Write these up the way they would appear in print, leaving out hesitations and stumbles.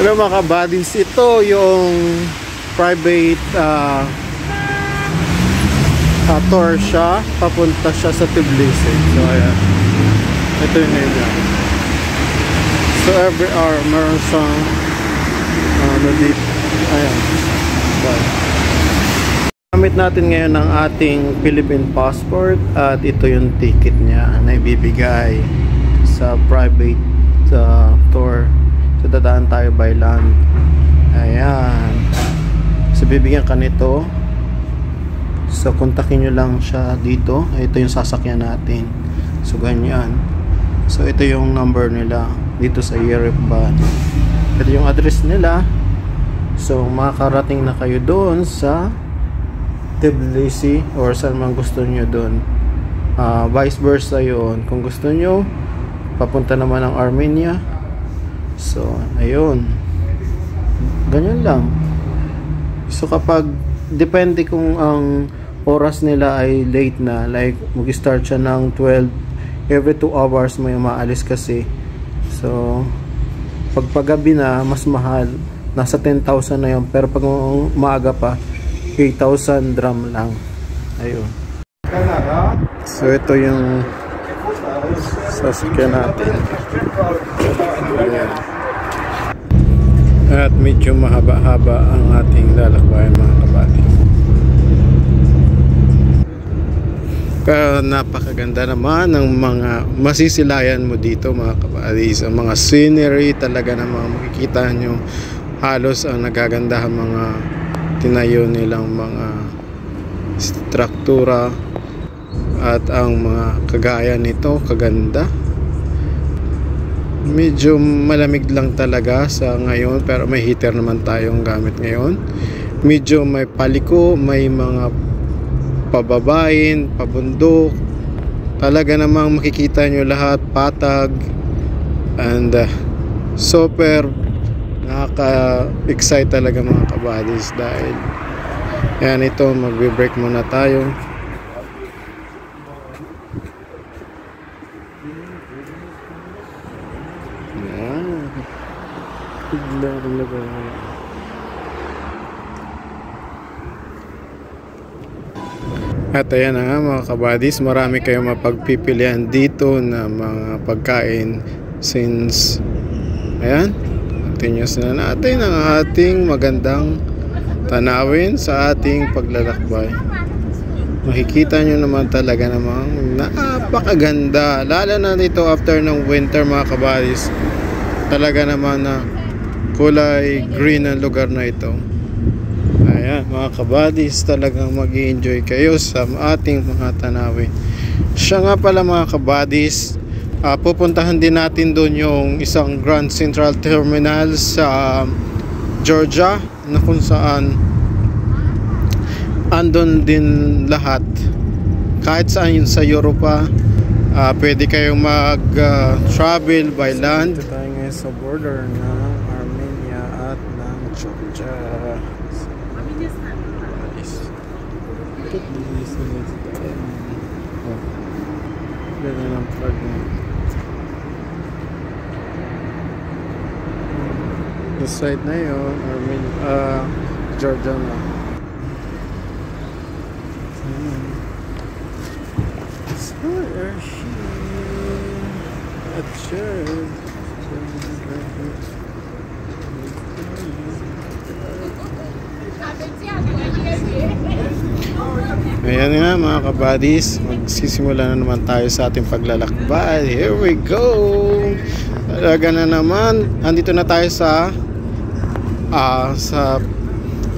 Pero mga kabadis, ito yung private tour siya. Papunta siya sa Tbilisi. So ayan, ito yung area. So every hour meron siyang dito. Ayan. Bye. Gamit natin ngayon ang ating Philippine passport at ito yung ticket niya na ibibigay sa private tour. So dadaan tayo by land. Ayan. So bibigyan ka nito. So kontakin nyo lang siya dito. Ito yung sasakyan natin. So ganyan. So ito yung number nila dito sa Yerevan. Ito yung address nila. So makakarating na kayo doon sa Tbilisi or saan man gusto nyo doon. Vice versa yun. Kung gusto nyo papunta naman ng Armenia. So ayun, ganyan lang. So kapag depende kung ang oras nila ay late na, like mag-start siya ng 12, every 2 hours may umaalis kasi. So pag paggabi na mas mahal, nasa 10,000 na yun. Pero pag maaga pa 8,000 dram lang. Ayun. So ito yung sasakyan natin. Ayan. At medyo mahaba-haba ang ating lalakbayan mga kabady. Pero napakaganda naman ng mga masisilayan mo dito mga kabady. Ang mga scenery talaga namang makikita nyo halos ang nagagandahan mga tinayo nilang mga struktura at ang mga kagaya nito kaganda. Medyo malamig lang talaga sa ngayon pero may heater naman tayong gamit ngayon. Medyo may paliko, may mga pababain, pabundok. Talaga namang makikita nyo lahat patag and super nakaka-excite talaga mga kabadis dahil yan ito, magbe-break muna tayo. At ayan na nga mga kabadis, marami kayong mapagpipilian dito na mga pagkain since ayan, continuous na natin ang ating magandang tanawin sa ating paglalakbay. Makikita nyo naman talaga namang napakaganda, lalo na dito after ng winter mga kabadis. Talaga naman na kulay green ang lugar na ito. Ayan mga kabadis, talagang mag-i-enjoy kayo sa ating mga tanawin. Siya nga pala mga kabadis, pupuntahan din natin doon yung isang Grand Central Terminal sa Georgia na kung saan andon din lahat. Kahit saan yun sa Europa, pwede kayong mag-travel by land. Ito tayo ngayon sa border ng Armenia at ng Georgia. Ganyan ang flag niya. This side na yun, Georgia na. So there she at Georgia. Ayan nga mga kabadis, magsisimula na naman tayo sa ating paglalakbay. Here we go. Talaga na naman, andito na tayo sa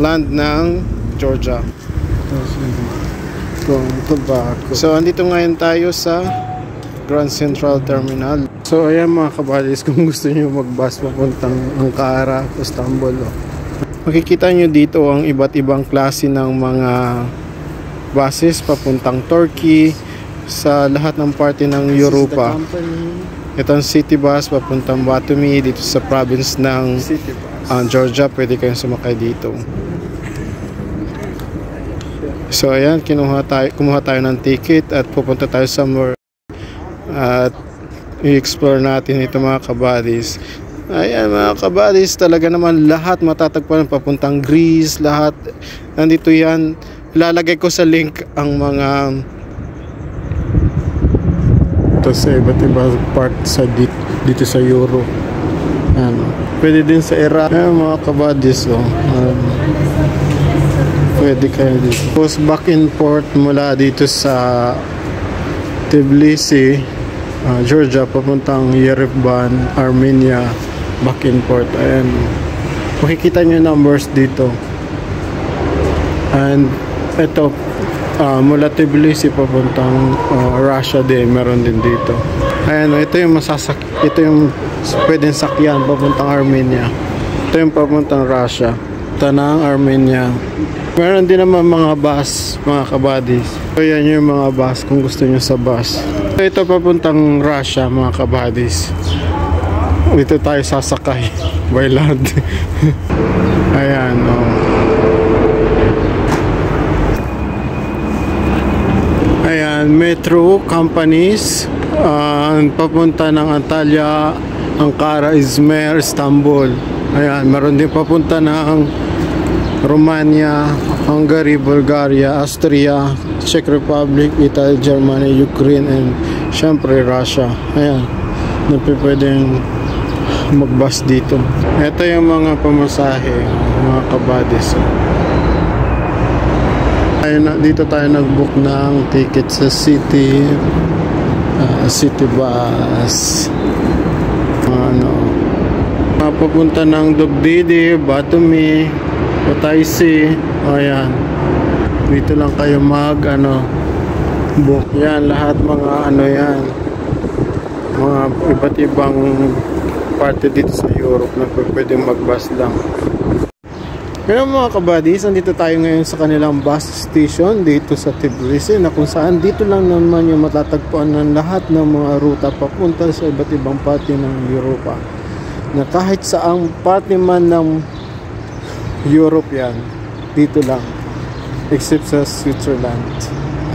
land ng Georgia. So andito ngayon tayo sa Grand Central Terminal. So ayan mga kabadis, kung gusto niyo mag-bus papuntang Ankara, Istanbul, makikita nyo dito ang iba't ibang klase ng mga buses papuntang Turkey, sa lahat ng parte ng Europa. Ito ang city bus papuntang Batumi dito sa province ng Georgia. Pwede kayong sumakay dito. So ayan, kumuha tayo ng ticket at pupunta tayo somewhere at i-explore natin ito mga kabadis. Ayan mga kabadis, talaga naman lahat matatagpuan papuntang Greece, lahat nandito yan. Ilalagay ko sa link ang mga ito sa iba't ibang part sa dito sa Europe. Ano, pwede din sa Iraq. Ayan mga kabadis, pwede kayo dito. Post back and forth mula dito sa Tbilisi, Georgia, papuntang Yerevan, Armenia, back and forth. Ayan, makikita nyo numbers dito. And ito, mula Tbilisi papuntang Russia din, meron din dito. Ayan, ito yung ito yung pwedeng sakyan papuntang Armenia. Ito yung papuntang Russia. Ito na ang Armenia. Meron din naman mga bus, mga kabadis. So yan yung mga bus kung gusto nyo sa bus. Ito papuntang Russia, mga kabadis. Dito tayo sasakay by land. Ayan, Ayan, metro companies papunta ng Antalya, Ankara, Izmir, Istanbul. Ayan, meron din papunta ng Romania, Hungary, Bulgaria, Austria, Czech Republic, Italy, Germany, Ukraine, and syempre Russia. Ayan, pwedeng magbus dito. Ito yung mga pamasahe, mga kabadis. Ayun, dito tayo nag-book ng ticket sa city bus. Papunta ng Dugdidi, Batumi, Kutaisi. Ayan, dito lang kayo book. Yan, lahat mga yan, mga iba't ibang parte dito sa Europe na pwedeng mag-bus lang. Kaya mga kabadis, nandito tayo ngayon sa kanilang bus station dito sa Tbilisi, na kung saan dito lang naman yung matatagpuan ng lahat ng mga ruta papunta sa iba't ibang parte ng Europa. Na kahit saang parte man ng Europe yan, dito lang, except sa Switzerland,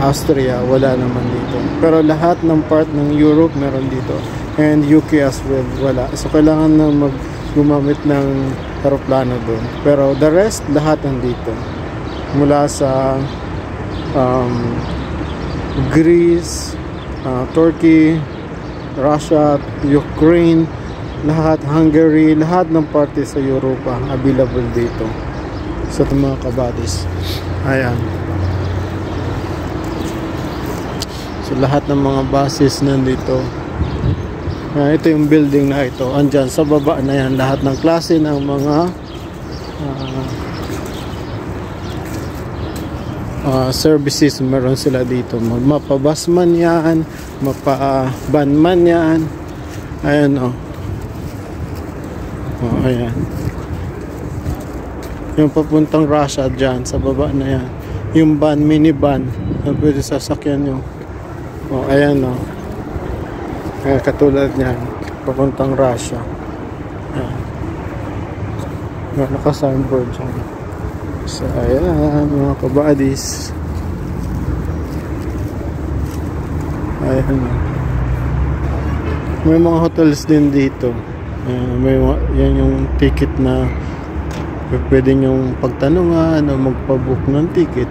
Austria, wala naman dito. Pero lahat ng part ng Europe meron dito, and UK as well, wala. So kailangan na gumamit ng aeroplano doon. Pero the rest, lahat nandito. Mula sa Greece, Turkey, Russia, Ukraine, lahat, Hungary, lahat ng parte sa Europa available dito sa mga kabadis. Ayan. So lahat ng mga buses nandito. Ito yung building na ito. Andyan sa baba na yan, lahat ng klase ng mga services meron sila dito. Mapabus man yan, mapaban man yan. Ayan ayan. Yung papuntang Russia dyan, sa baba na yan. Yung van, minivan, pwede sasakyan yung ayan Kaya katulad niyan, papuntang Russia. Ayan. Naka-signboard dyan. So, ayan, mga kabadis. Ayan. May mga hotels din dito. Yan yung ticket na pwede nyong pagtanungan o magpabook ng ticket.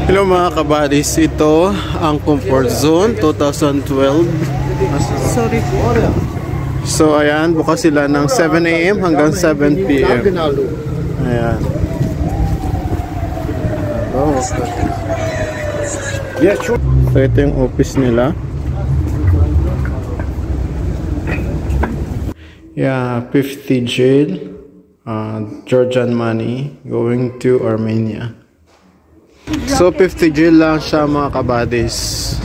Hello mga kabadis, ito ang Comfort Zone 2012. Sorry. So ayan, bukas sila ng 7 AM hanggang 7 PM. Ayan. So ito yung office nila. Yeah, 50 jail, Georgian money going to Armenia. So 50 jail lang siya mga kabadis,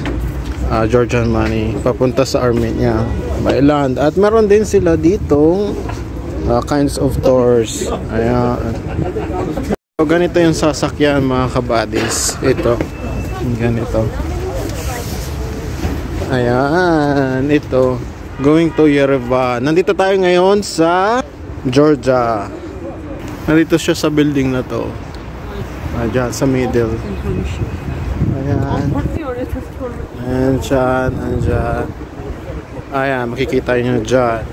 Georgian money, papunta sa Armenia by land. At meron din sila dito kinds of tours. Ayan. So ganito yung sasakyan mga kabadis. Ito, ganito. Ayan, ito going to Yerevan. Nandito tayo ngayon sa Georgia. Nandito siya sa building na to. Diyan sa middle. Ayan. Ayan, dyan, andyan. Ayan, makikita nyo dyan.